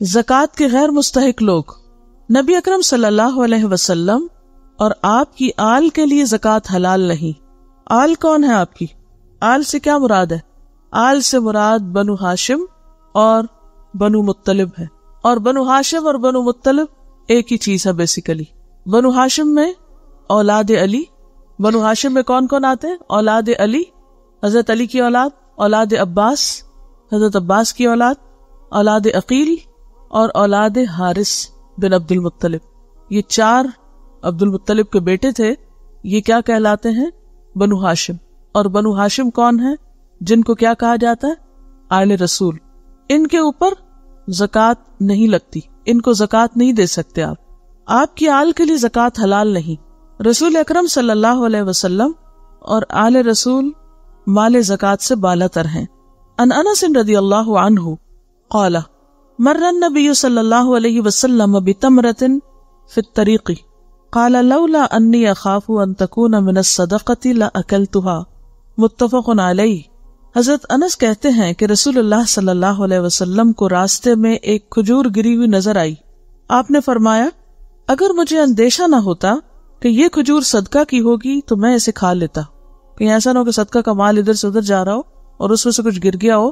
زکوٰۃ کے غیر مستحق لوگ، نبی اکرم صلی اللہ علیہ وسلم اور آپ کی آل کے لیے زکوٰۃ حلال نہیں۔ آل کون ہے آپ کی؟ آل سے کیا مراد ہے؟ آل سے مراد بنو ہاشم اور بنو مطلب ہے، اور بنو ہاشم اور بنو مطلب ایک ہی چیز ہے بیسیکلی۔ بنو ہاشم میں اولاد علی، بنو ہاشم میں کون کون آتے ہیں؟ اولاد علی، حضرت علی کی اولاد، اولاد عباس، حضرت عباس کی اولاد، اولاد عقیل اور اولاد حارث بن عبد المطلب۔ یہ چار عبد المطلب کے بیٹے تھے، یہ کیا کہلاتے ہیں؟ بنو ہاشم۔ اور بنو ہاشم کون ہیں؟ جن کو کیا کہا جاتا ہے؟ آل رسول۔ ان کے اوپر زکوٰۃ نہیں لگتی، ان کو زکوٰۃ نہیں دے سکتے آپ کی آل کے لیے زکوٰۃ حلال نہیں۔ رسول اکرم صلی اللہ علیہ وسلم اور آل رسول مال زکوٰۃ سے بالا تر ہیں۔ ان انس رضی اللہ عنہ قال مر النبی صلی اللہ علیہ وسلم بتمرۃ فی الطریق قال لولا انی اخاف ان تکون من الصدقۃ لاکلتها متفق علیہ۔ حضرت انس کہتے ہیں کہ رسول اللہ صلی اللہ علیہ وسلم کو راستے میں ایک کھجور گری ہوئی نظر آئی۔ آپ نے فرمایا اگر مجھے اندیشہ نہ ہوتا کہ یہ کھجور صدقہ کی ہوگی تو میں اسے کھا لیتا، کہیں ایسا نہ ہو کہ صدقہ کا مال ادھر سے ادھر جا رہا ہو اور اس میں سے کچھ گر گیا ہو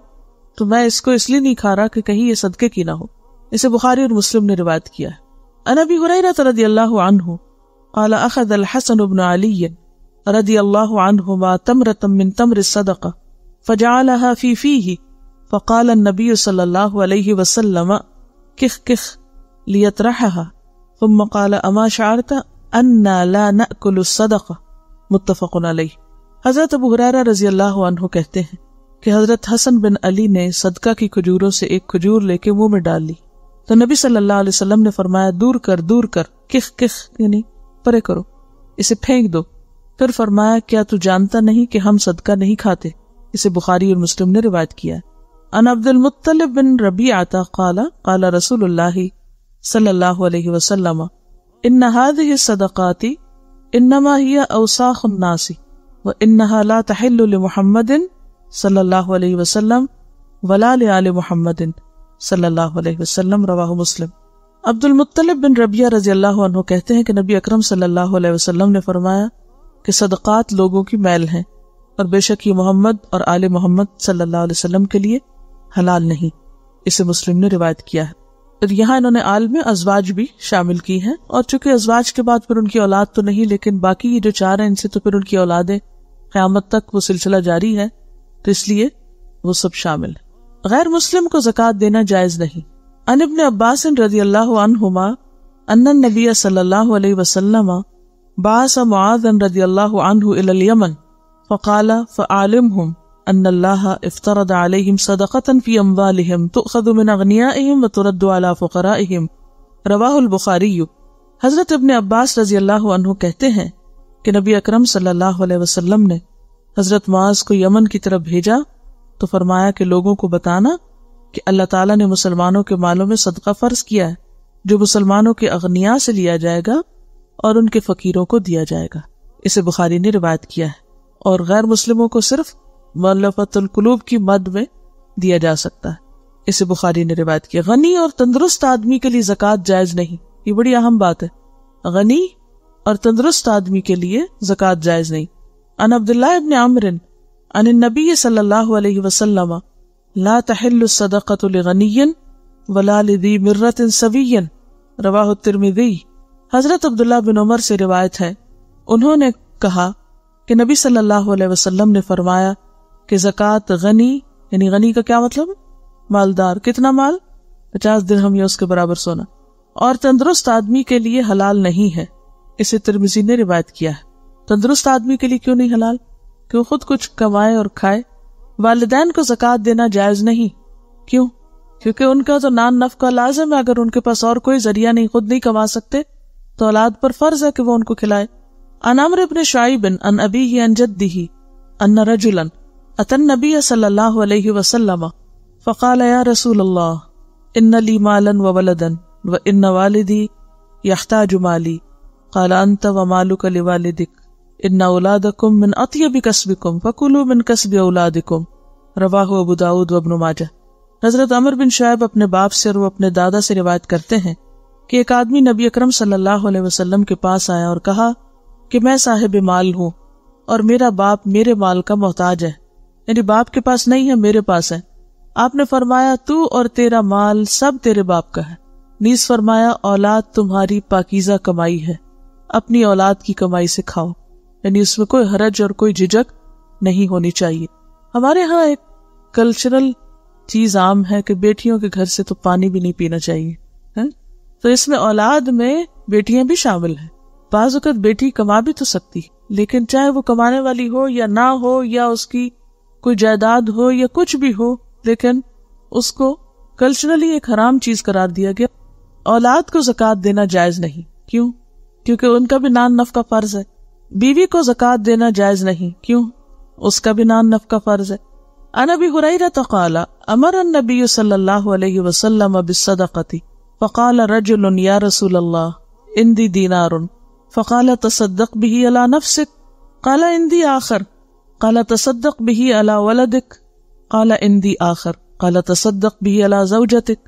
تو میں اس کو اس لیے نہیں کھا رہا کہ کہیں یہ صدقے کی نہ ہو۔ اسے بخاری اور مسلم نے روایت کیا ہے۔ عن ابی ہریرہ رضی اللہ عنہ قال اخذ الحسن بن علی رضی اللہ عنہما تمرۃ من تمر الصدقہ فجعلها في فيه فقال النبي صلى الله عليه وسلم كخ كخ ليطرحها ثم قال اما شعرت أننا لا نأكل الصدقة متفق علیہ۔ حضرت ابو ہریرہ رضی اللہ عنہ کہتے ہیں کہ حضرت حسن بن علی نے صدقہ کی کھجوروں سے ایک کھجور لے کے منہ میں ڈال لی تو نبی صلی اللہ علیہ وسلم نے فرمایا دور کر کخ کخ یعنی پرے کرو، اسے پھینک دو۔ پھر فرمایا کیا تو جانتا نہیں کہ ہم صدقہ نہیں کھاتے؟ اسے بخاری اور مسلم نے روایت کیا ہے۔ ان عبد المطلب بن ربیعہ قال قال رسول اللہ صلی اللہ علیہ وسلم ان هذه الصدقات انما هي اوساخ الناس وانها لا تحل لمحمد صلی اللہ علیہ وسلم ولا لآل محمد صلی اللہ علیہ وسلم، رواہ مسلم۔ عبد المطلب بن ربیعہ رضی اللہ عنہ کہتے ہیں کہ نبی اکرم صلی اللہ علیہ وسلم نے فرمایا کہ صدقات لوگوں کی میل ہیں اور بے شک یہ محمد اور آل محمد صلی اللہ علیہ وسلم کے لیے حلال نہیں۔ اسے مسلم نے روایت کیا ہے۔ اور یہاں انہوں نے آل میں ازواج بھی شامل کی ہیں، اور چونکہ ازواج کے بعد پھر ان کی اولاد تو نہیں، لیکن باقی یہ جو چار ہیں ان سے تو پھر ان کی اولادیں قیامت تک وہ سلسلہ جاری ہے، تو اس لیے وہ سب شامل ہیں۔ غیر مسلم کو زکوٰۃ دینا جائز نہیں۔ ان ابن عباس رضی اللہ عنہما ان النبی صلی اللہ علیہ وسلم بعث معاذ رضی اللہ عنہ الى الیمن فقال فعلمهم ان اللہ افترض علیہم صدقۃ فی اموالہم تؤخذ من اغنیائہم وترد علی فقرائہم، رواہ البخاری۔ حضرت ابن عباس رضی اللہ عنہ کہتے ہیں کہ نبی اکرم صلی اللہ علیہ وسلم نے حضرت معاذ کو یمن کی طرف بھیجا تو فرمایا کہ لوگوں کو بتانا کہ اللہ تعالیٰ نے مسلمانوں کے مالوں میں صدقہ فرض کیا ہے جو مسلمانوں کے اغنیاء سے لیا جائے گا اور ان کے فقیروں کو دیا جائے گا۔ اسے بخاری نے روایت کیا ہے، اور غیر مسلموں کو صرف مؤلفۃ القلوب کی مد میں دیا جا سکتا ہے۔ اسے بخاری نے روایت کیا۔ غنی اور تندرست آدمی کے لیے زکوٰۃ جائز نہیں، یہ بڑی اہم بات ہے۔ غنی اور تندرست آدمی کے لیے زکوٰۃ جائز نہیں۔ ان عبداللہ ابن عمرو عن النبی صلی اللہ علیہ وسلم لا تحل الصدقۃ لغنی ولا لذی مرۃ سوی، رواہ الترمذی۔ حضرت عبداللہ بن عمر سے روایت ہے، انہوں نے کہا کہ نبی صلی اللہ علیہ وسلم نے فرمایا کہ زکوٰۃ غنی یعنی غنی کا کیا مطلب؟ مالدار، کتنا مال؟ 50 درہم یا اس کے برابر سونا، اور تندرست آدمی کے لیے حلال نہیں ہے۔ اسے ترمذی نے روایت کیا ہے۔ تندرست آدمی کے لیے کیوں نہیں حلال؟ کہ وہ خود کچھ کمائے اور کھائے۔ والدین کو زکوٰۃ دینا جائز نہیں، کیوں؟ کیونکہ ان کا تو نان نفقہ لازم ہے، اگر ان کے پاس اور کوئی ذریعہ نہیں، خود نہیں کما سکتے تو اولاد پر فرض ہے کہ وہ ان کو کھلائے۔ عن عمرو بن شعیب عن ابیہ عن جدہ ان رجلا اتى النبی صلی اللہ علیہ وسلم فقال یا رسول اللہ ان لی مالا وولدا وان والدی یحتاج مالی قال انت ومالک لوالدک ان اولادکم من اطیب کسبکم فکلوا من کسب اولادکم، رواہ ابو داود وابن ماجہ۔ حضرت عمر بن شعیب اپنے باپ سے اور وہ اپنے دادا سے روایت کرتے ہیں کہ ایک آدمی نبی اکرم صلی اللہ علیہ وسلم کے پاس آیا اور کہا کہ میں صاحب مال ہوں اور میرا باپ میرے مال کا محتاج ہے، یعنی باپ کے پاس نہیں ہے، میرے پاس ہے۔ آپ نے فرمایا تو اور تیرا مال سب تیرے باپ کا ہے، نیز فرمایا اولاد تمہاری پاکیزہ کمائی ہے، اپنی اولاد کی کمائی سے کھاؤ، یعنی اس میں کوئی حرج اور کوئی جھجک نہیں ہونی چاہیے۔ ہمارے ہاں ایک کلچرل چیز عام ہے کہ بیٹیوں کے گھر سے تو پانی بھی نہیں پینا چاہیے، تو اس میں اولاد میں بیٹیاں بھی شامل ہیں۔ بعض اوقات بیٹی کما بھی تو سکتی، لیکن چاہے وہ کمانے والی ہو یا نہ ہو، یا اس کی کوئی جائیداد ہو یا کچھ بھی ہو، لیکن اس کو کلچرلی ایک حرام چیز قرار دیا گیا۔ اولاد کو زکوٰۃ دینا جائز نہیں، کیوں؟ کیونکہ ان کا بھی نان نفقہ فرض ہے۔ بیوی کو زکوٰۃ دینا جائز نہیں، کیوں؟ اس کا بھی نان نفقہ فرض ہے۔ عن ابی ہریرہ قال امر النبی صلی اللہ علیہ وسلم بالصدقۃ فقال رجل یا رسول اللہ عندی دینار فقال تصدق به على نفسك قال عندي آخر قال تصدق به على ولدك قال عندي آخر قال تصدق به على زوجتك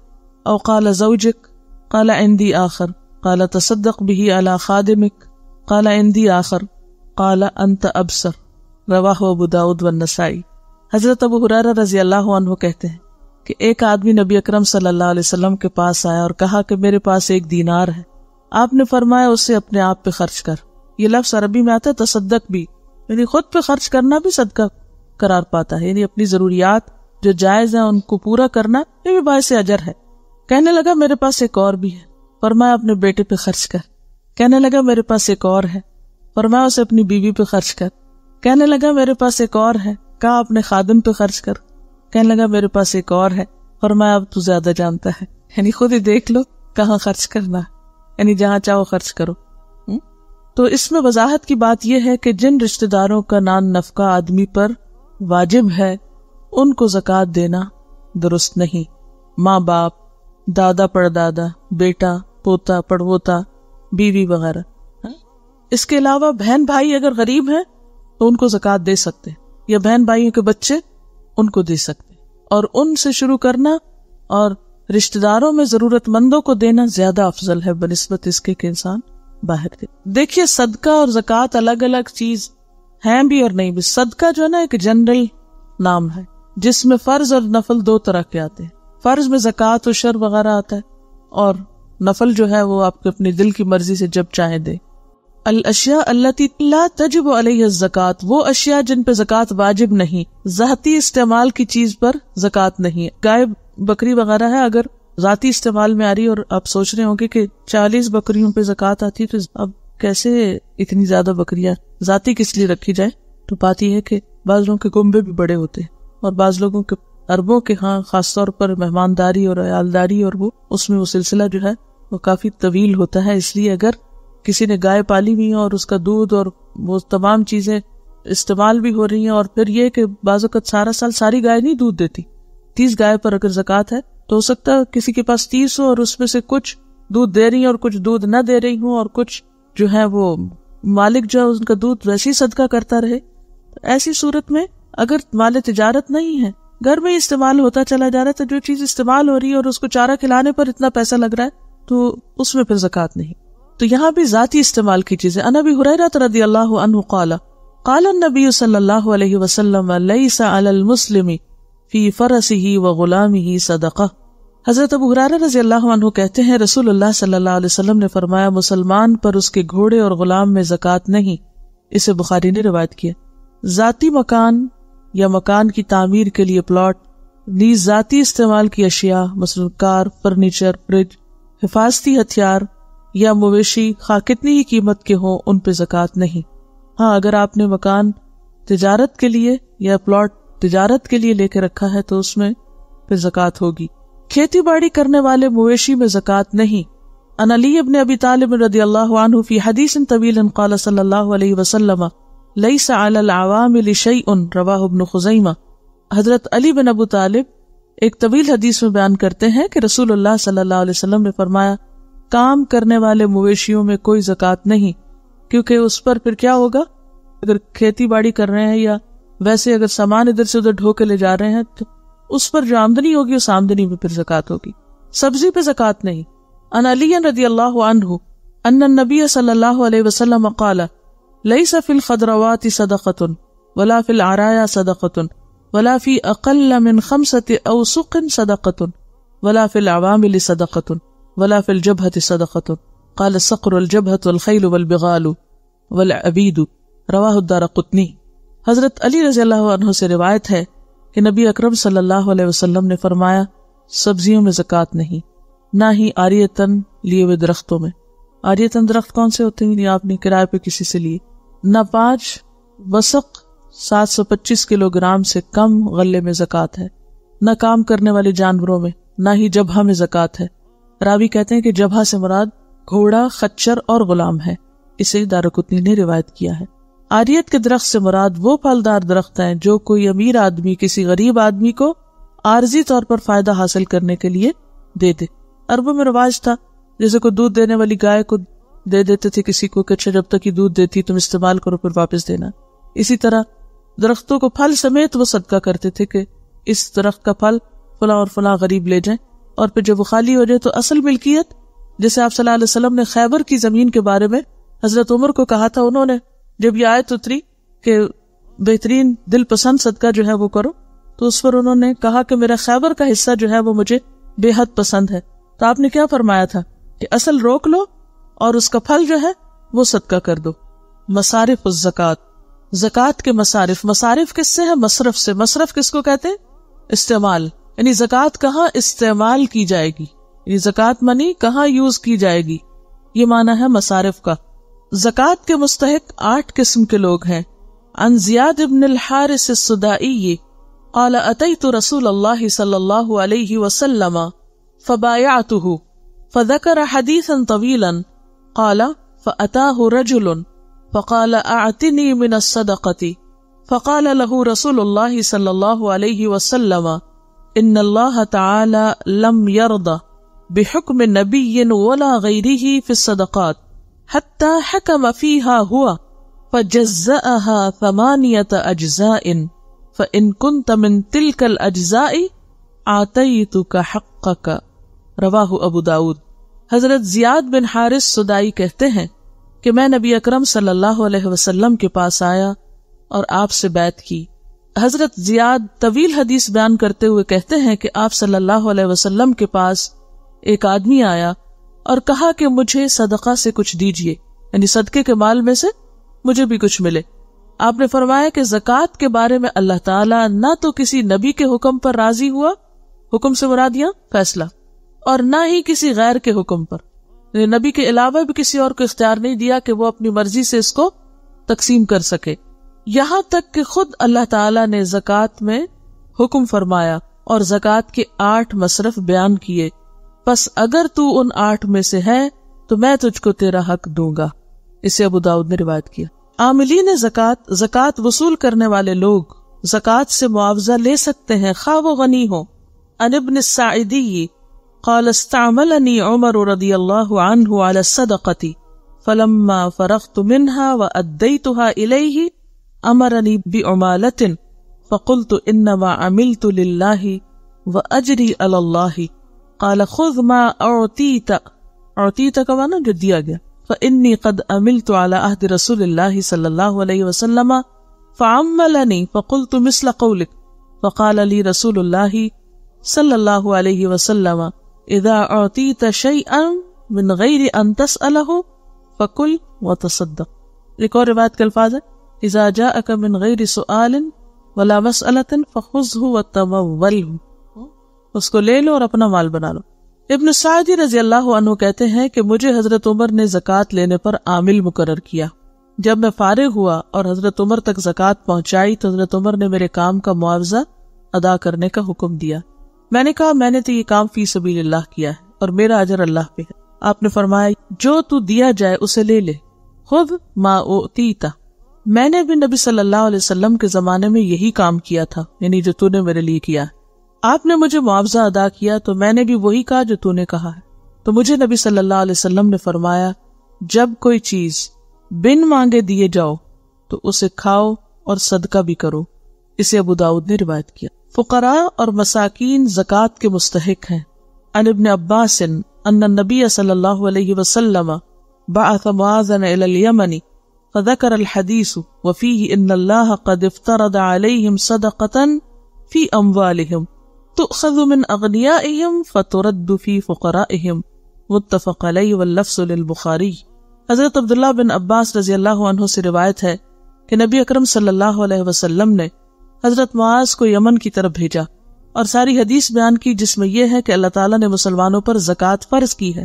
او قال زوجك قال عندي آخر قال تصدق به على خادمك قال عندي آخر قال انت ابصر، رواہ ابو داؤد والنسائی۔ حضرت ابو ہریرہ رضی اللہ عنہ کہتے ہیں کہ ایک آدمی نبی اکرم صلی اللہ علیہ وسلم کے پاس آیا اور کہا کہ میرے پاس ایک دینار ہے۔ آپ نے فرمایا اسے اپنے آپ پہ خرچ کر۔ یہ لفظ عربی میں آتا ہے تصدق بھی، یعنی خود پہ خرچ کرنا بھی صدقہ قرار پاتا ہے، یعنی اپنی ضروریات جو جائز ہیں ان کو پورا کرنا، یہ بھی باعث اجر ہے۔ کہنے لگا میرے پاس ایک اور بھی ہے، فرمایا اپنے بیٹے پہ خرچ کر۔ کہنے لگا میرے پاس ایک اور ہے، فرمایا اسے اپنی بیوی پہ خرچ کر۔ کہنے لگا میرے پاس ایک اور ہے، کہا اپنے خادم پہ خرچ کر۔ کہنے لگا میرے پاس ایک اور ہے، فرمایا اب تو زیادہ جانتا ہے، یعنی خود ہی دیکھ لو کہاں خرچ کرنا ہے، یعنی جہاں چاہو خرچ کرو۔ تو اس میں وضاحت کی بات یہ ہے کہ جن رشتہ داروں کا نان نفقہ آدمی پر واجب ہے ان کو زکوٰۃ دینا درست نہیں۔ ماں باپ، دادا پڑدادا، بیٹا پوتا پڑوتا، بیوی وغیرہ۔ اس کے علاوہ بہن بھائی اگر غریب ہیں تو ان کو زکوٰۃ دے سکتے، یا بہن بھائیوں کے بچے ان کو دے سکتے، اور ان سے شروع کرنا اور رشتہ داروں میں ضرورت مندوں کو دینا زیادہ افضل ہے بنسبت اس کے کہ انسان باہر دے۔ دیکھیے صدقہ اور زکوٰۃ الگ الگ چیز ہیں بھی اور نہیں بھی۔ صدقہ جو ہے نا ایک جنرل نام ہے جس میں فرض اور نفل دو طرح کے آتے ہیں۔ فرض میں زکوٰۃ و شر وغیرہ آتا ہے، اور نفل جو ہے وہ آپ کے اپنی دل کی مرضی سے جب چاہیں دے۔ الاشیاء التي لا تجب علیہ الزکوٰۃ، وہ اشیاء جن پہ زکوٰۃ واجب نہیں، ذاتی استعمال کی چیز پر زکوٰۃ نہیں۔ گائے بکری وغیرہ ہے، اگر ذاتی استعمال میں آ رہی اور آپ سوچ رہے ہوں گے کہ 40 بکریوں پہ زکوٰۃ آتی تو اب کیسے اتنی زیادہ بکریاں ذاتی کس لیے رکھی جائے، تو بات یہ ہے کہ بعض لوگوں کے کنبے بھی بڑے ہوتے ہیں، اور بعض لوگوں کے اربوں کے ہاں خاص طور پر مہمانداری اور عیالداری، اور وہ اس میں وہ سلسلہ جو ہے وہ کافی طویل ہوتا ہے۔ اس لیے اگر کسی نے گائے پالی ہوئی ہے اور اس کا دودھ اور وہ تمام چیزیں استعمال بھی ہو رہی ہیں، اور پھر یہ کہ بعض اوقات سارا سال ساری گائے نہیں دودھ دیتی، 30 گائے پر اگر زکوٰۃ ہے تو ہو سکتا ہے کسی کے پاس 30 ہو اور اس میں سے کچھ دودھ دے رہی ہیں اور کچھ دودھ نہ دے رہی ہوں، اور کچھ جو ہے وہ مالک جو ہے ان کا دودھ ویسے ہی صدقہ کرتا رہے۔ ایسی صورت میں اگر مال تجارت نہیں ہے، گھر میں استعمال ہوتا چلا جا رہا ہے، تو جو چیز استعمال ہو رہی ہے اور اس کو چارہ کھلانے پر اتنا پیسہ لگ رہا ہے تو اس میں پھر زکوٰۃ نہیں۔ تو یہاں بھی ذاتی استعمال کی چیزیں۔ عن ابی ہریرہ رضی اللہ عنہ قال قال النبی صلی اللہ علیہ وسلم لیس علی المسلم فی فرسہ وغلامہ صدقہ۔ حضرت ابو ہریرہ رضی اللہ عنہ کہتے ہیں رسول اللہ صلی اللہ علیہ وسلم نے فرمایا مسلمان پر اس کے گھوڑے اور غلام میں زکوٰۃ نہیں۔ اسے بخاری نے روایت کیا۔ ذاتی مکان یا مکان کی تعمیر کے لیے پلاٹ، نیز ذاتی استعمال کی اشیاء مثلا کار، فرنیچر، فریج، حفاظتی ہتھیار یا مویشی خواہ کتنی ہی قیمت کے ہوں ان پہ زکوٰۃ نہیں۔ ہاں اگر آپ نے مکان تجارت کے لیے یا پلاٹ تجارت کے لیے لے کے رکھا ہے تو اس میں پھر زکوٰۃ ہوگی۔ کھیتی باڑی کرنے والے مویشی میں زکوٰۃ نہیں۔ عن علی بن ابی طالب رضی اللہ عنہ فی حدیث طویل قال صلی اللہ علیہ وسلم لیس علی العوامل شیء رواہ ابن خزیمہ۔ حضرت علی بن ابو طالب ایک طویل حدیث میں بیان کرتے ہیں کہ رسول اللہ صلی اللہ علیہ وسلم نے فرمایا کام کرنے والے مویشیوں میں کوئی زکوٰۃ نہیں، کیونکہ اس پر پھر کیا ہوگا، اگر کھیتی باڑی کر رہے ہیں یا ویسے اگر سامان ادھر سے ادھر ڈھو کے لے جا رہے ہیں تو اس پر جو آمدنی ہوگی اس آمدنی میں پھر زکات ہوگی. سبزی پہ زکات نہیں. عن علی رضی اللہ عنہ ان النبی صلی اللہ علیہ وسلم قال لیس فی الخضروات صدقۃ ولا فی العرایا صدقۃ ولا فی اقل من 5 اوسق صدقۃ ولا فی العوامل صدقۃ ولا فی الجبہۃ صدقۃ قال الصقر والجبہۃ والخیل والبغال والعبید. رواہ الدارقطنی. حضرت علی رضی اللہ عنہ سے روایت ہے کہ نبی اکرم صلی اللہ علیہ وسلم نے فرمایا سبزیوں میں زکوٰۃ نہیں، نہ ہی آریتن لیے ہوئے درختوں میں. آریتن درخت کون سے ہوتے ہیں؟ آپ نے کرائے پہ کسی سے لیے. نہ 5 وسق 725 کلو گرام سے کم غلے میں زکوٰۃ ہے، نہ کام کرنے والے جانوروں میں، نہ ہی جبہہ میں زکوٰۃ ہے. راوی کہتے ہیں کہ جبہہ سے مراد گھوڑا، خچر اور غلام ہے. اسے دارقطنی نے روایت کیا ہے. آریت کے درخت سے مراد وہ پھلدار درخت ہیں جو کوئی امیر آدمی کسی غریب آدمی کو عارضی طور پر فائدہ حاصل کرنے کے لیے دے دے. عربوں میں رواج تھا جیسے کوئی دودھ دینے والی گائے کو دے دیتے تھے کسی کو کہ اچھا جب تک یہ دودھ دیتی تم استعمال کرو پھر واپس دینا. اسی طرح درختوں کو پھل سمیت وہ صدقہ کرتے تھے کہ اس درخت کا پھل فلاں اور فلاں غریب لے جائیں، اور پھر جب وہ خالی ہو جائے تو اصل ملکیت، جیسے آپ صلی اللہ علیہ وسلم نے خیبر کی زمین کے بارے میں حضرت عمر کو کہا تھا، انہوں نے جب یہ آیت اتری کہ بہترین دل پسند صدقہ جو ہے وہ کرو، تو اس پر انہوں نے کہا کہ میرا خیبر کا حصہ جو ہے وہ مجھے بے حد پسند ہے. تو آپ نے کیا فرمایا تھا کہ اصل روک لو اور اس کا پھل جو ہے وہ صدقہ کر دو. مصارف الزکات، زکات کے مصارف. مصارف کس سے ہے؟ مصرف سے. مصرف کس کو کہتے ہیں؟ استعمال. یعنی زکات کہاں استعمال کی جائے گی، یعنی زکات منی کہاں یوز کی جائے گی، یہ معنی ہے مصارف کا. زکات کے مستحق 8 قسم کے لوگ ہیں. عن زیاد بن الحارث السدائی قال اتیت رسول اللہ صلی اللہ علیہ وسلم فبايعته فذكر حديثا طويلا قال فأتاه رجل فقال أعطني من الصدقة فقال له رسول الله صلى الله عليه وسلم إن الله تعالى لم يرضى بحكم نبي ولا غيره في الصدقات حتى حكم فيها هو فجزأها 8 أجزاء فإن كنت من تلك الأجزاء أعطيتك حقك. رواہ ابو داود. حضرت زیاد بن حارث سدائی کہتے ہیں کہ میں نبی اکرم صلی اللہ علیہ وسلم کے پاس آیا اور آپ سے بیعت کی. حضرت زیاد طویل حدیث بیان کرتے ہوئے کہتے ہیں کہ آپ صلی اللہ علیہ وسلم کے پاس ایک آدمی آیا اور کہا کہ مجھے صدقہ سے کچھ دیجیے، یعنی صدقے کے مال میں سے مجھے بھی کچھ ملے. آپ نے فرمایا کہ زکوٰۃ کے بارے میں اللہ تعالیٰ نہ تو کسی نبی کے حکم پر راضی ہوا، حکم سے مراد یہاں فیصلہ، اور نہ ہی کسی غیر کے حکم پر، یعنی نبی کے علاوہ بھی کسی اور کو اختیار نہیں دیا کہ وہ اپنی مرضی سے اس کو تقسیم کر سکے. یہاں تک کہ خود اللہ تعالیٰ نے زکوٰۃ میں حکم فرمایا اور زکوٰۃ کے 8 مصرف بیان کیے، پس اگر تو ان 8 میں سے ہے تو میں تجھ کو تیرا حق دوں گا. اسے ابو داؤد نے روایت کیا. عاملین زکوٰۃ، زکوٰۃ وصول کرنے والے لوگ زکوٰۃ سے معاوضہ لے سکتے ہیں خواہ وہ غنی ہو. عن ابن الساعدی قال استعملني عمر رضی اللہ عنہ على الصدقة فلما فرغت منها وأديتها إليه أمرني بعمالة فقلت إنما عملت لله وأجري على الله قال خذ ما أعطيت كمان جو دیا گیا فإني قد عملت على عهد رسول الله صلى الله عليه وسلم فعملني فقلت مثل قولك فقال لي رسول الله صلى الله عليه وسلم اذا اعطیت شیئا من غیر ان تسألہ فکل وتصدق. ایک اور روایت کے الفاظ ہے اذا جاءک من غیر سؤال ولا مسألة فخذہ وتمولہ، اس کو لے لو اور اپنا مال بنا لو. ابن سعدی رضی اللہ عنہ کہتے ہیں کہ مجھے حضرت عمر نے زکوٰۃ لینے پر عامل مقرر کیا. جب میں فارغ ہوا اور حضرت عمر تک زکوٰۃ پہنچائی تو حضرت عمر نے میرے کام کا معاوضہ ادا کرنے کا حکم دیا. میں نے کہا میں نے تو یہ کام فی سبیل اللہ کیا ہے اور میرا اجر اللہ پہ ہے. آپ نے فرمایا جو تو دیا جائے اسے لے لے. خود ما اوتیتا، میں نے بھی نبی صلی اللہ علیہ وسلم کے زمانے میں یہی کام کیا تھا، یعنی جو تو نے میرے لیے کیا. آپ نے مجھے معاوضہ ادا کیا تو میں نے بھی وہی کہا جو تو نے کہا ہے. تو مجھے نبی صلی اللہ علیہ وسلم نے فرمایا جب کوئی چیز بن مانگے دیے جاؤ تو اسے کھاؤ اور صدقہ بھی کرو. اسے ابو داؤد نے روایت کیا. فقراء اور مساکین زکوٰۃ کے مستحق ہیں۔ عن ابن عباس ان النبی صلی اللہ علیہ وسلم بعث معاذا الى اليمن فذكر الحديث وفيه ان الله قد افترض عليهم صدقة في اموالهم تؤخذ من اغنيائهم فترد في فقرائهم متفق علیہ واللفظ للبخاری۔ حضرت عبداللہ بن عباس رضی اللہ عنہ سے روایت ہے کہ نبی اکرم صلی اللہ علیہ وسلم نے حضرت معاذ کو یمن کی طرف بھیجا اور ساری حدیث بیان کی، جس میں یہ ہے کہ اللہ تعالیٰ نے مسلمانوں پر زکوٰۃ فرض کی ہے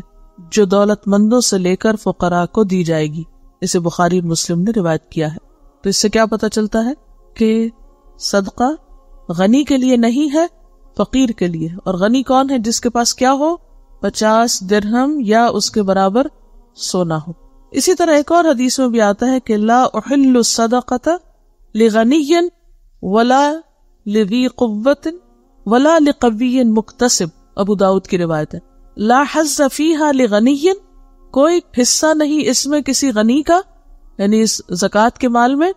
جو دولت مندوں سے لے کر فقراء کو دی جائے گی۔ اسے بخاری مسلم نے روایت کیا ہے۔ تو اس سے کیا پتہ چلتا ہے کہ صدقہ غنی کے لیے نہیں ہے، فقیر کے لیے۔ اور غنی کون ہے؟ جس کے پاس کیا ہو، 50 درہم یا اس کے برابر سونا ہو۔ اسی طرح ایک اور حدیث میں بھی آتا ہے کہ لا احل الصدقۃ لغنی ولا لذی قوت ولا لقوی مکتسب، ابو داؤد کی روایت ہے۔ لا حظ فیہا لغنی، کوئی حصہ نہیں اس میں کسی غنی کا، یعنی اس زکوٰۃ کے مال میں،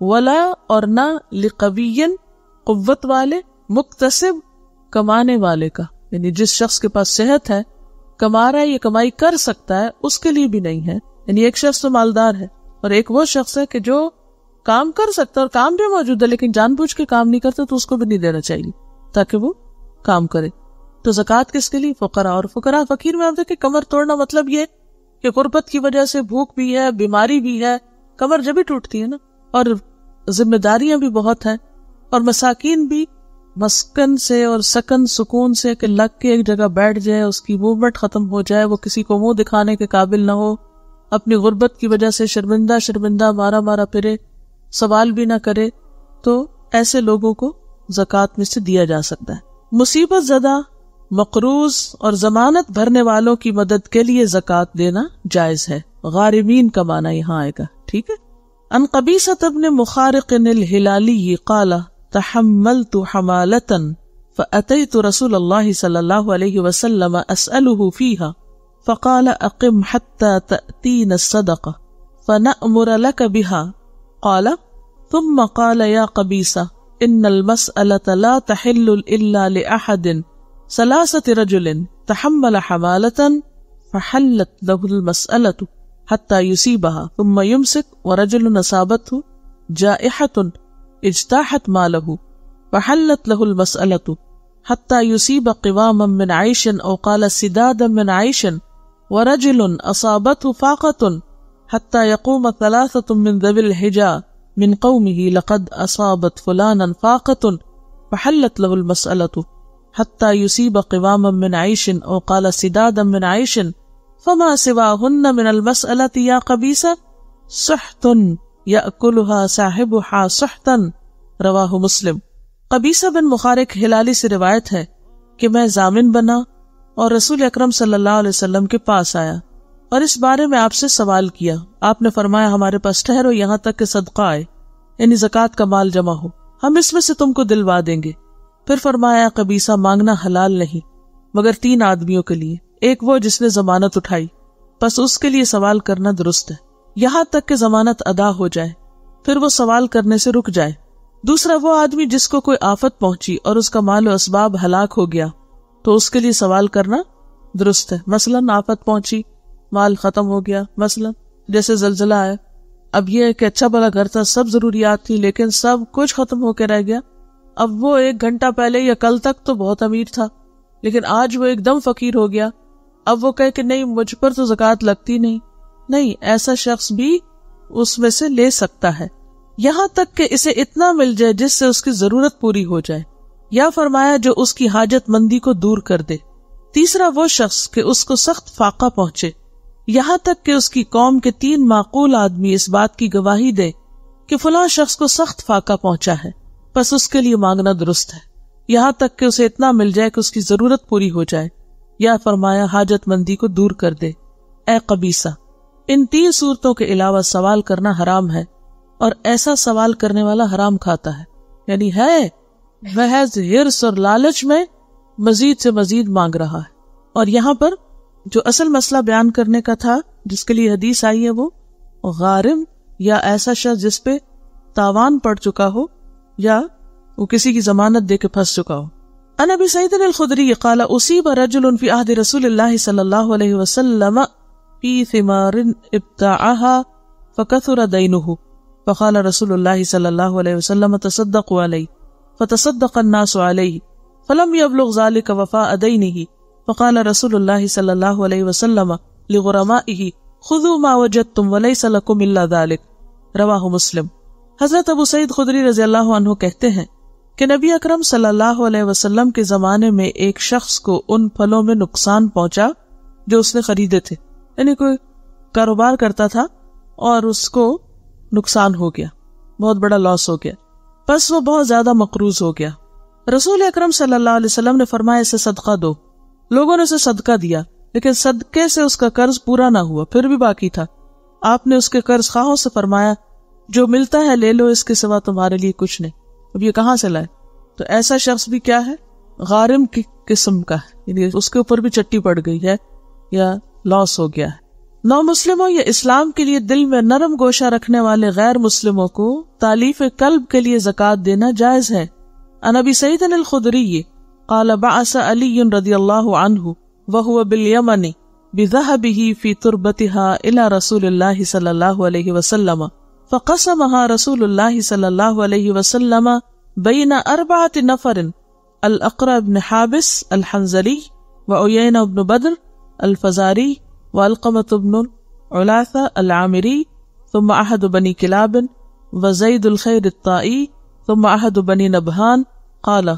ولا اور نہ لقوی قوت والے، مکتسب کمانے والے کا، یعنی جس شخص کے پاس صحت ہے، کما رہا ہے، یہ کمائی کر سکتا ہے، اس کے لیے بھی نہیں ہے۔ یعنی ایک شخص تو مالدار ہے اور ایک وہ شخص ہے کہ جو کام کر سکتا ہے اور کام بھی موجود ہے لیکن جان بوجھ کے کام نہیں کرتا، تو اس کو بھی نہیں دینا چاہیے تاکہ وہ کام کرے۔ تو زکوٰۃ کس کے لیے؟ فقراء۔ اور فقراء فقیر میں آپ دیکھیں کمر توڑنا مطلب یہ کہ غربت کی وجہ سے بھوک بھی ہے، بیماری بھی ہے، کمر جب ہی ٹوٹتی ہے نا، اور ذمہ داریاں بھی بہت ہیں، اور مساکین بھی مسکن سے اور سکن سکون سے کہ لگ کے ایک جگہ بیٹھ جائے، اس کی موومنٹ ختم ہو جائے، وہ کسی کو منہ دکھانے کے قابل نہ ہو، اپنی غربت کی وجہ سے شرمندہ مارا مارا پھرے، سوال بھی نہ کرے، تو ایسے لوگوں کو زکوٰۃ میں سے دیا جا سکتا ہے۔ مصیبت زدہ، مقروض اور ضمانت بھرنے والوں کی مدد کے لیے زکوٰۃ دینا جائز ہے۔ غارمین کا معنی یہاں آئے گا، ٹھیک ہے۔ عن قبیصۃ بن مخارق الہلالی قال تحملت حمالة فأتيت رسول الله صلى الله عليه وسلم أسأله فيها فقال أقم حتى تأتينا الصدقة فنأمر لك بها قال ثم قال يا قبيصة إن المسألة لا تحل إلا لأحد ثلاثة رجل تحمل حمالة فحلت له المسألة حتى يصيبها ثم يمسك ورجل أصابته جائحة اجتاحت ماله فحلت له المسألة حتى يصيب قواما من عيش أو قال سدادا من عيش ورجل أصابته فاقة حتى يقوم 3 من ذوي الحجى من قومه لقد أصابت فلانا فاقة فحلت له المسألة حتى يصيب قواما من عيش أو قال سدادا من عيش فما سواهن من المسألة يا قبيصة سحت یأکلها صاحبها سحتا، رواہ مسلم۔ قبیصہ بن مخارق ہلالی سے روایت ہے کہ میں ضامن بنا اور رسول اکرم صلی اللہ علیہ وسلم کے پاس آیا اور اس بارے میں آپ سے سوال کیا۔ آپ نے فرمایا ہمارے پاس ٹھہرو یہاں تک کہ صدقہ آئے، یعنی زکوٰۃ کا مال جمع ہو، ہم اس میں سے تم کو دلوا دیں گے۔ پھر فرمایا قبیصہ مانگنا حلال نہیں مگر 3 آدمیوں کے لیے، ایک وہ جس نے ضمانت اٹھائی، بس اس کے لیے سوال کرنا درست ہے یہاں تک کہ ضمانت ادا ہو جائے، پھر وہ سوال کرنے سے رک جائے۔ دوسرا وہ آدمی جس کو کوئی آفت پہنچی اور اس کا مال و اسباب ہلاک ہو گیا، تو اس کے لیے سوال کرنا درست ہے۔ مثلاً آفت پہنچی، مال ختم ہو گیا، مثلاً جیسے زلزلہ آیا، اب یہ ہے کہ اچھا بھلا گھر تھا، سب ضروریات تھی، لیکن سب کچھ ختم ہو کے رہ گیا۔ اب وہ 1 گھنٹہ پہلے یا کل تک تو بہت امیر تھا، لیکن آج وہ ایک دم فقیر ہو گیا۔ اب وہ کہے کہ نہیں مجھ پر تو زکوٰۃ لگتی نہیں، ایسا شخص بھی اس میں سے لے سکتا ہے یہاں تک کہ اسے اتنا مل جائے جس سے اس کی ضرورت پوری ہو جائے، یا فرمایا جو اس کی حاجت مندی کو دور کر دے۔ تیسرا وہ شخص کہ اس کو سخت فاقہ پہنچے، یہاں تک کہ اس کی قوم کے 3 معقول آدمی اس بات کی گواہی دے کہ فلاں شخص کو سخت فاقہ پہنچا ہے، بس اس کے لیے مانگنا درست ہے، یہاں تک کہ اسے اتنا مل جائے کہ اس کی ضرورت پوری ہو جائے، یا فرمایا حاجت مندی کو دور کر دے۔ اے قبیصہ، ان 3 صورتوں کے علاوہ سوال کرنا حرام ہے، اور ایسا سوال کرنے والا حرام کھاتا ہے، یعنی ہے محض حرص اور لالچ میں مزید سے مزید مانگ رہا ہے۔ اور یہاں پر جو اصل مسئلہ بیان کرنے کا تھا جس کے لیے حدیث آئی ہے، وہ غارم یا ایسا شخص جس پہ تاوان پڑ چکا ہو یا وہ کسی کی ضمانت دے کے پھنس چکا ہو. عن ابی سعید الخدری قال اصیب رجل فی عہد رسول اللہ صلی اللہ علیہ وسلم فی ثمار ابتاعها فکثر دینه فقال رسول اللہ صلی اللہ علیہ وسلم تصدقوا علیہ فتصدق الناس علیہ فلم يبلغ ذلك وفاء دینه فقال رسول اللہ صلی اللہ علیہ وسلم لغرمائه خذوا ما وجدتم وليس لكم الا ذلك. رواہ مسلم. حضرت ابو سعید خدری رضی اللہ عنہ کہتے ہیں کہ نبی اکرم صلی اللہ علیہ وسلم کے زمانے میں ایک شخص کو ان پھلوں میں نقصان پہنچا جو اس نے خریدے تھے. یعنی کوئی کاروبار کرتا تھا اور اس کو نقصان ہو گیا، بہت بڑا لاس ہو گیا، بس وہ بہت زیادہ مقروض ہو گیا. رسول اکرم صلی اللہ علیہ وسلم نے فرمایا اسے صدقہ دو. لوگوں نے اسے صدقہ دیا، لیکن صدقے سے اس کا قرض پورا نہ ہوا، پھر بھی باقی تھا. آپ نے اس کے قرض خواہوں سے فرمایا جو ملتا ہے لے لو، اس کے سوا تمہارے لیے کچھ نہیں. اب یہ کہاں سے لائے؟ تو ایسا شخص بھی کیا ہے؟ غارم کی قسم کا ہے، یعنی اس کے اوپر بھی چٹی پڑ گئی ہے یا لاس ہو گیا ہے. نو مسلموں یا اسلام کے لیے دل میں نرم گوشہ رکھنے والے غیر مسلموں کو تالیف قلب کے لیے زکوٰۃ دینا جائز ہے. عن ابی سعید الخدری قال بعث علی رضی اللہ عنہ وهو بالیمن بذهبه في تربتها الى رسول اللہ صلی اللہ علیہ وسلم فقسمها رسول اللہ صلی اللہ علیہ وسلم بین 4 نفر الاقرع بن حابس الحنظلی وعیینہ بن بدر الفزاری والقمة بن علاثہ العامری ثم احد بنی کلاب وزید الخیر الطائی ثم احد بنی نبہان. قال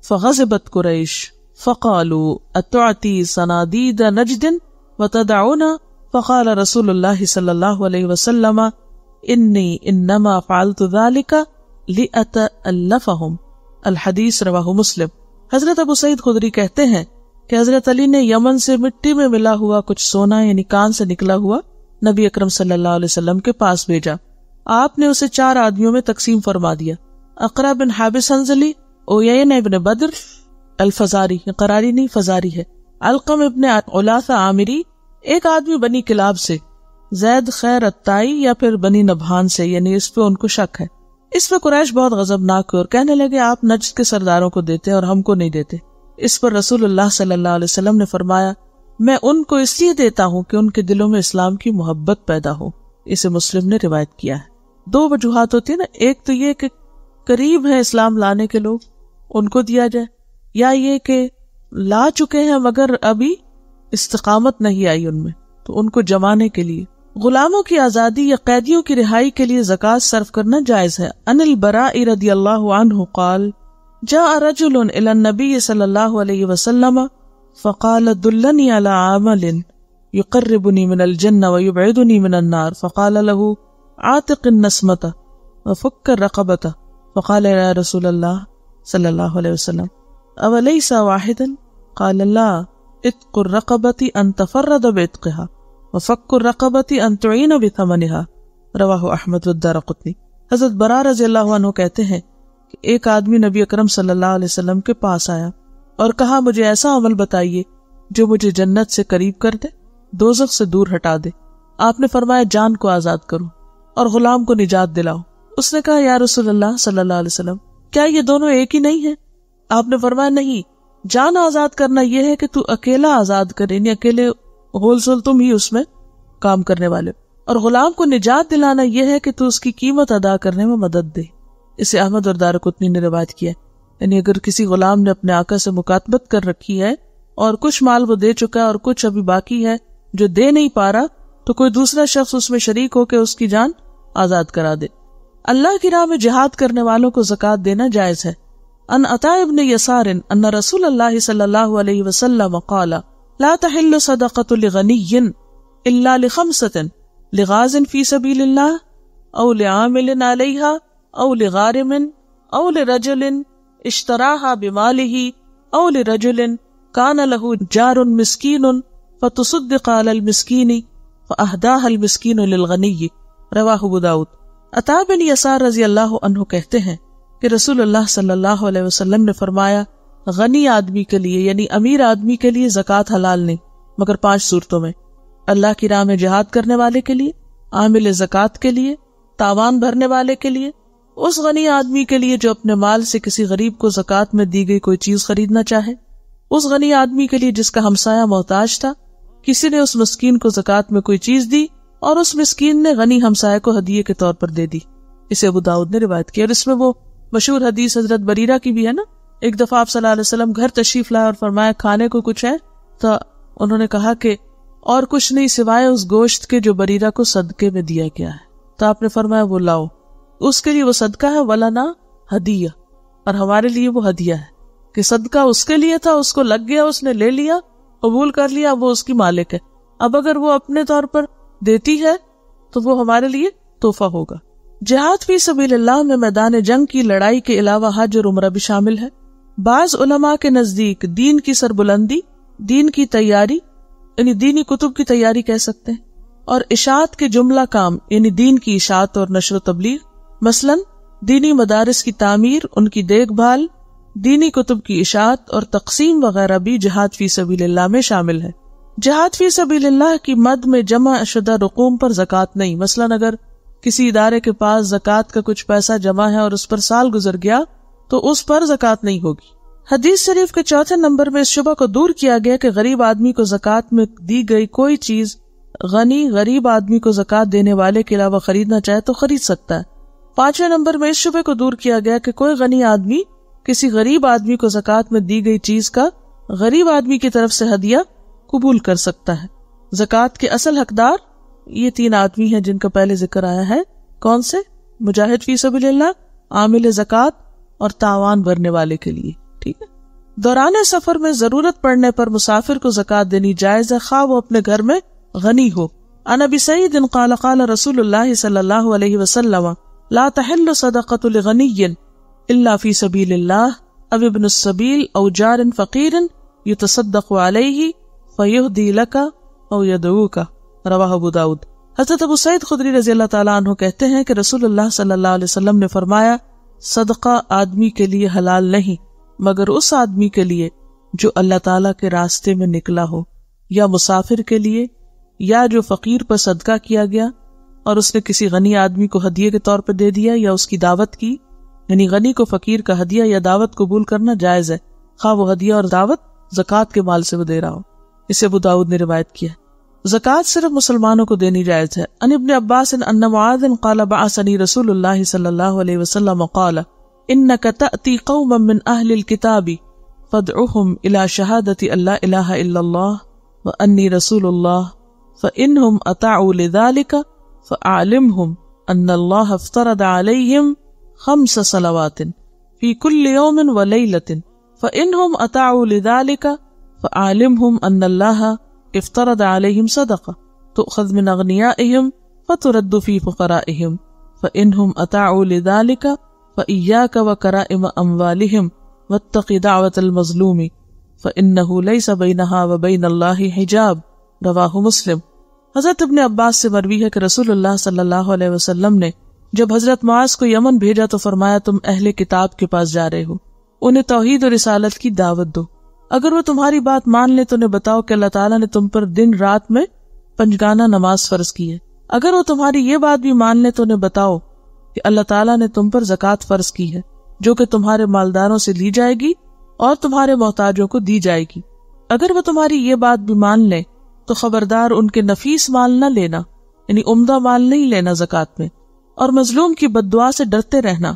فغضبت قریش فقالوا اتعطی صنادید نجد وتدعون فقال رسول اللہ صلی اللہ علیہ وسلم انی انما فعلت ذلك لأتألفهم. الحدیث رواہ مسلم. حضرت ابو سعید خدری کہتے ہیں کہ حضرت علی نے یمن سے مٹی میں ملا ہوا کچھ سونا یعنی کان سے نکلا ہوا نبی اکرم صلی اللہ علیہ وسلم کے پاس بھیجا. آپ نے اسے 4 آدمیوں میں تقسیم فرما دیا. اقرع بن حابس حنظلی، عیینہ ابن بدر الفزاری، قراری نہیں فزاری ہے، علقم ابن علاثہ عامری، ایک آدمی بنی کلاب سے، زید خیر الطائی یا پھر بنی نبہان سے، یعنی اس پہ ان کو شک ہے. اس پہ قریش بہت غضبناک ہوئے اور کہنے لگے آپ نجد کے سرداروں کو دیتے اور ہم کو نہیں دیتے. اس پر رسول اللہ صلی اللہ علیہ وسلم نے فرمایا میں ان کو اس لیے دیتا ہوں کہ ان کے دلوں میں اسلام کی محبت پیدا ہو. اسے مسلم نے روایت کیا ہے. 2 وجوہات ہوتی ہیں نا، ایک تو یہ کہ قریب ہے اسلام لانے کے لوگ ان کو دیا جائے، یا یہ کہ لا چکے ہیں مگر ابھی استقامت نہیں آئی ان میں تو ان کو جمانے کے لیے. غلاموں کی آزادی یا قیدیوں کی رہائی کے لیے زکوٰۃ صرف کرنا جائز ہے. عن البراء رضی اللہ عنہ قال جاء رجل الى النبي صلی اللہ علیہ وسلم فقال دلنی على عمل يقربني من الجنة ويبعدني من النار فقال له عاتق النسمة وفك الرقبة فقال يا رسول الله صلی اللہ علیہ وسلم اوليس واحدا قال لا اتق الرقبة ان تفرد بعتقها وفك الرقبة ان تعين بثمنها رواہ احمد والدارقطنی. حضرت براء رضی اللہ عنہ کہتے ہیں کہ ایک آدمی نبی اکرم صلی اللہ علیہ وسلم کے پاس آیا اور کہا مجھے ایسا عمل بتائیے جو مجھے جنت سے قریب کر دے، دوزخ سے دور ہٹا دے. آپ نے فرمایا جان کو آزاد کرو اور غلام کو نجات دلاؤ. اس نے کہا یا رسول اللہ صلی اللہ علیہ وسلم کیا یہ دونوں ایک ہی نہیں ہیں؟ آپ نے فرمایا نہیں، جان آزاد کرنا یہ ہے کہ تو اکیلا آزاد کرے، یعنی اکیلے ہول سول تم ہی اس میں کام کرنے والے، اور غلام کو نجات دلانا یہ ہے کہ تو اس کی قیمت ادا کرنے میں مدد دے. اسے احمد اور دارقطنی نے روایت کیا ہے. یعنی اگر کسی غلام نے اپنے آقا سے مکاتبت کر رکھی ہے اور کچھ مال وہ دے چکا ہے اور کچھ ابھی باقی ہے جو دے نہیں پا رہا، تو کوئی دوسرا شخص اس میں شریک ہو کے اس کی جان آزاد کرا دے. اللہ کی راہ میں جہاد کرنے والوں کو زکوٰۃ دینا جائز ہے. ان عطاء ابن یسار ان رسول اللہ صلی اللہ علیہ وسلم قال لا تحل صدقۃ لغنی الا لخمسة لغاز فی سبیل اللہ او لعامل علیہا او لغارم او لرجل اشتراها بماله او لرجل كان له جار مسکین فتصدق على المسکین فاهداها المسکین للغنی. رواہ ابو داؤد. عطاء بن یسار رضی اللہ عنہ کہتے ہیں کہ رسول اللہ صلی اللہ علیہ وسلم نے فرمایا غنی آدمی کے لیے یعنی امیر آدمی کے لیے زکوٰۃ حلال نہیں مگر 5 صورتوں میں: اللہ کی راہ میں جہاد کرنے والے کے لیے، عامل زکوٰۃ کے لیے، تاوان بھرنے والے کے لیے، اس غنی آدمی کے لیے جو اپنے مال سے کسی غریب کو زکوٰۃ میں دی گئی کوئی چیز خریدنا چاہے، اس غنی آدمی کے لیے جس کا ہمسایہ محتاج تھا، کسی نے اس مسکین کو زکوٰۃ میں کوئی چیز دی اور اس مسکین نے غنی ہمسایہ کو ہدیے کے طور پر دے دی. اسے ابو داؤد نے روایت کی. اور اس میں وہ مشہور حدیث حضرت بریرہ کی بھی ہے نا. ایک دفعہ آپ صلی اللہ علیہ وسلم گھر تشریف لائے اور فرمایا کھانے کو کچھ ہے؟ تو انہوں نے کہا کہ اور کچھ نہیں سوائے اس گوشت کے جو بریرہ کو صدقے میں دیا گیا ہے. تو آپ نے فرمایا وہ لاؤ. اس کے لیے وہ صدقہ ہے، ولنا ہدیہ، اور ہمارے لیے وہ ہدیہ ہے کہ صدقہ اس کے لیے تھا، اس کو لگ گیا، اس نے لے لیا، قبول کر لیا، وہ اس کی مالک ہے. اب اگر وہ اپنے طور پر دیتی ہے تو وہ ہمارے لیے تحفہ ہوگا. جہاد فی سبیل اللہ میں میدان جنگ کی لڑائی کے علاوہ حج اور عمرہ بھی شامل ہے. بعض علماء کے نزدیک دین کی سربلندی، دین کی تیاری یعنی دینی کتب کی تیاری کہہ سکتے ہیں، اور اشاعت کے جملہ کام یعنی دین کی اشاعت اور نشر و تبلیغ، مثلاً دینی مدارس کی تعمیر، ان کی دیکھ بھال، دینی کتب کی اشاعت اور تقسیم وغیرہ بھی جہاد فی سبیل اللہ میں شامل ہے. جہاد فی سبیل اللہ کی مد میں جمع شدہ رقوم پر زکوٰۃ نہیں. مثلاً اگر کسی ادارے کے پاس زکوٰۃ کا کچھ پیسہ جمع ہے اور اس پر سال گزر گیا تو اس پر زکوٰۃ نہیں ہوگی. حدیث شریف کے چوتھے نمبر میں اس شبہ کو دور کیا گیا کہ غریب آدمی کو زکوٰۃ میں دی گئی کوئی چیز غنی غریب آدمی کو زکوٰۃ دینے والے کے علاوہ خریدنا چاہے تو خرید سکتا ہے. پانچویں نمبر میں اس شبہ کو دور کیا گیا کہ کوئی غنی آدمی کسی غریب آدمی کو زکوٰۃ میں دی گئی چیز کا غریب آدمی کی طرف سے ہدیہ قبول کر سکتا ہے. زکوٰۃ کے اصل حقدار یہ 3 آدمی ہیں جن کا پہلے ذکر آیا ہے. کون سے؟ مجاہد فی سبیل اللہ، عامل زکوٰۃ اور تاوان بھرنے والے کے لیے. ٹھیک ہے. دوران سفر میں ضرورت پڑنے پر مسافر کو زکوٰۃ دینی جائز ہے، خواہ وہ اپنے گھر میں غنی ہو. عن ابی سعید قال قال رسول اللہ صلی اللہ علیہ وسلم لا تحل صدقۃ لغنی الا فی سبیل اللہ او ابن السبیل او جار فقیر یتصدق علیہ فیہدی لک او یدعوک. رواہ ابو داؤد. حضرت ابو سعید خدری رضی اللہ تعالیٰ عنہ کہتے ہیں کہ رسول اللہ صلی اللہ علیہ وسلم نے فرمایا صدقہ آدمی کے لیے حلال نہیں مگر اس آدمی کے لیے جو اللہ تعالیٰ کے راستے میں نکلا ہو، یا مسافر کے لیے، یا جو فقیر پر صدقہ کیا گیا اور اس نے کسی غنی آدمی کو ہدیے کے طور پر دے دیا یا اس کی دعوت کی. یعنی غنی کو فقیر کا ہدیہ یا دعوت قبول کرنا جائز ہے، خواہ وہ ہدیہ اور دعوت زکوٰۃ کے مال سے وہ دے رہا ہو. اسے ابو داؤد نے روایت کیا. زکوٰۃ صرف مسلمانوں کو دینی جائز ہے. ان ابن عباس ان معاذ قال بعثني رسول اللہ صلی اللہ علیہ وسلم قال انک تأتی قوما من اہل الکتاب فادعوهم الى شہادة ان لا الہ الا اللہ وانی رسول اللہ فانہم اطاعوا لذلك فاعلمهم ان اللہ افترض علیہم 5 صلوات فی کل یوم ولیلة فانہم اطاعوا لذلك فاعلمهم ان اللہ افترض علیہم صدقہ تؤخذ من اغنیائهم فترد فی فقرائهم فانہم اطاعوا لذلك فإياك وكرائم أموالهم واتق دعوة المظلوم فإنه ليس بينها وبين الله حجاب. رواہ مسلم. حضرت ابن عباس سے مروی ہے کہ رسول اللہ صلی اللہ علیہ وسلم نے جب حضرت معاذ کو یمن بھیجا تو فرمایا تم اہل کتاب کے پاس جا رہے ہو، انہیں توحید اور رسالت کی دعوت دو. اگر وہ تمہاری بات مان لے تو انہیں بتاؤ کہ اللہ تعالیٰ نے تم پر دن رات میں 5 گانا نماز فرض کی ہے. اگر وہ تمہاری یہ بات بھی مان لے تو انہیں بتاؤ کہ اللہ تعالیٰ نے تم پر زکوٰۃ فرض کی ہے جو کہ تمہارے مالداروں سے لی جائے گی اور تمہارے محتاجوں کو دی جائے گی. اگر وہ تمہاری یہ بات بھی مان لیں تو خبردار ان کے نفیس مال نہ لینا، یعنی عمدہ مال نہیں لینا زکوٰۃ میں، اور مظلوم کی بد دعا سے ڈرتے رہنا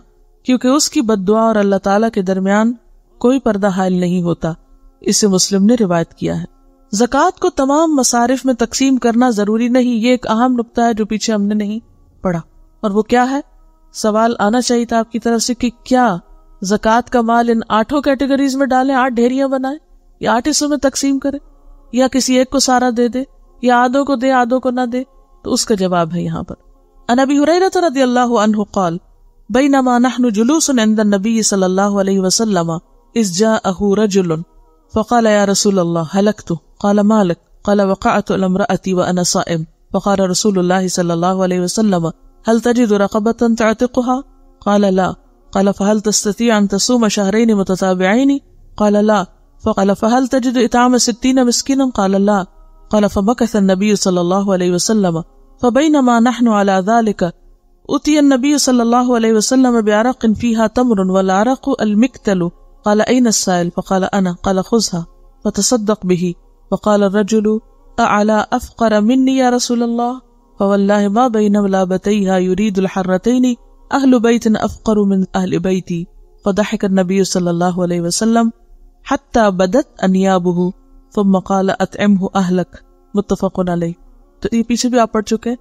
کیونکہ اس کی بد دعا اور اللہ تعالیٰ کے درمیان کوئی پردہ حائل نہیں ہوتا. اسے مسلم نے روایت کیا ہے. زکوٰۃ کو تمام مصارف میں تقسیم کرنا ضروری نہیں، یہ ایک اہم نقطہ ہے جو پیچھے ہم نے نہیں پڑھا. اور وہ کیا ہے؟ سوال آنا چاہیے تھا آپ کی طرف سے کہ کیا زکوٰۃ کا مال ان 8 کیٹیگریز میں ڈالیں، 8 ڈھیریاں بنائیں، یا 8 حصوں میں تقسیم کریں، یا کسی ایک کو سارا دے دے، یا آدھوں کو دے آدھوں کو نہ دے؟ تو اس کا جواب ہے یہاں پر. عن ابی ہریرہ رضی اللہ عنہ قال بینما نحن جلوس عند النبی صلی اللہ علیہ وسلم اذ جاءه رجل فقال یا رسول اللہ هلكت قال ما لك قال وقعت على امرأتي وانا صائم فقال رسول اللہ صلی اللہ علیہ وسلم هل تجد رقبة تعتقها؟ قال لا. قال فهل تستطيع أن تصوم 2 شهرين متتابعين؟ قال لا. فقال فهل تجد إطعام 60 مسكينا؟ قال لا. قال فمكث النبي صلى الله عليه وسلم فبينما نحن على ذلك أتي النبي صلى الله عليه وسلم بعرق فيها تمر والعرق المكتل قال أين السائل فقال أنا قال خذها فتصدق به فقال الرجل أعلى أفقر مني يا رسول الله فوالله ما بين لابتيها يريد الحرتين أهل بيت أفقر من أهل بيتي فضحك النبي صلى الله عليه وسلم حتى بدت أنيابه ثم قال أطعمه أهلك متفق علیہ. تو یہ پیچھے بھی آپ پڑھ چکے ہیں.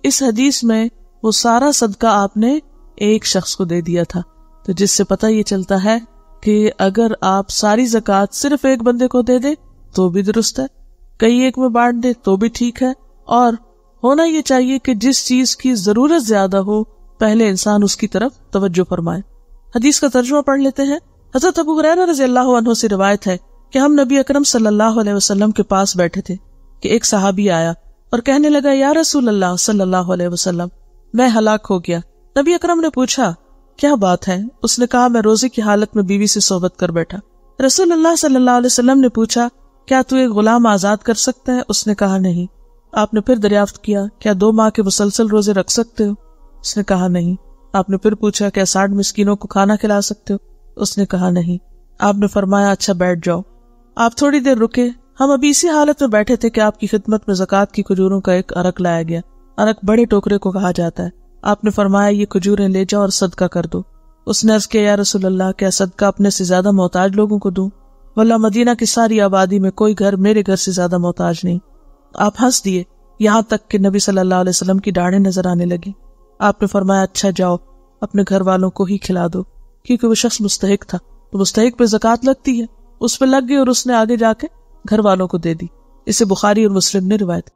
اس حدیث میں وہ سارا صدقہ آپ نے ایک شخص کو دے دیا تھا، تو جس سے پتہ یہ چلتا ہے کہ اگر آپ ساری زکوٰۃ صرف ایک بندے کو دے دیں تو بھی درست ہے، کئی ایک میں بانٹ دے تو بھی ٹھیک ہے، اور ہونا یہ چاہیے کہ جس چیز کی ضرورت زیادہ ہو پہلے انسان اس کی طرف توجہ فرمائے. حدیث کا ترجمہ پڑھ لیتے ہیں. حضرت ابو ہریرہ رضی اللہ عنہ سے روایت ہے کہ ہم نبی اکرم صلی اللہ علیہ وسلم کے پاس بیٹھے تھے کہ ایک صحابی آیا اور کہنے لگا یا رسول اللہ صلی اللہ علیہ وسلم میں ہلاک ہو گیا. نبی اکرم نے پوچھا کیا بات ہے؟ اس نے کہا میں روزے کی حالت میں بیوی سے صحبت کر بیٹھا. رسول اللہ صلی اللہ علیہ وسلم نے پوچھا کیا تو ایک غلام آزاد کر سکتا ہے؟ اس نے کہا نہیں. آپ نے پھر دریافت کیا کیا 2 ماہ کے مسلسل روزے رکھ سکتے ہو؟ اس نے کہا نہیں. آپ نے پھر پوچھا کیا 60 مسکینوں کو کھانا کھلا سکتے ہو؟ اس نے کہا نہیں. آپ نے فرمایا اچھا بیٹھ جاؤ. آپ تھوڑی دیر رکے. ہم ابھی اسی حالت میں بیٹھے تھے کہ آپ کی خدمت میں زکوٰۃ کی کھجوروں کا ایک عرق لایا گیا. عرق بڑے ٹوکرے کو کہا جاتا ہے. آپ نے فرمایا یہ کھجوریں لے جاؤ اور صدقہ کر دو. اس نے عرض کیا یا رسول اللہ کیا صدقہ اپنے سے زیادہ محتاج لوگوں کو دوں؟ واللہ مدینہ کی ساری آبادی میں کوئی گھر میرے گھر سے زیادہ محتاج نہیں. آپ ہنس دیے یہاں تک کہ نبی صلی اللہ علیہ وسلم کی ڈاڑھیں نظر آنے لگی. آپ نے فرمایا اچھا جاؤ اپنے گھر والوں کو ہی کھلا دو، کیونکہ وہ شخص مستحق تھا. تو مستحق پہ زکوٰۃ لگتی ہے، اس پہ لگ گئی اور اس نے آگے جا کے گھر والوں کو دے دی. اسے بخاری اور مسلم نے روایت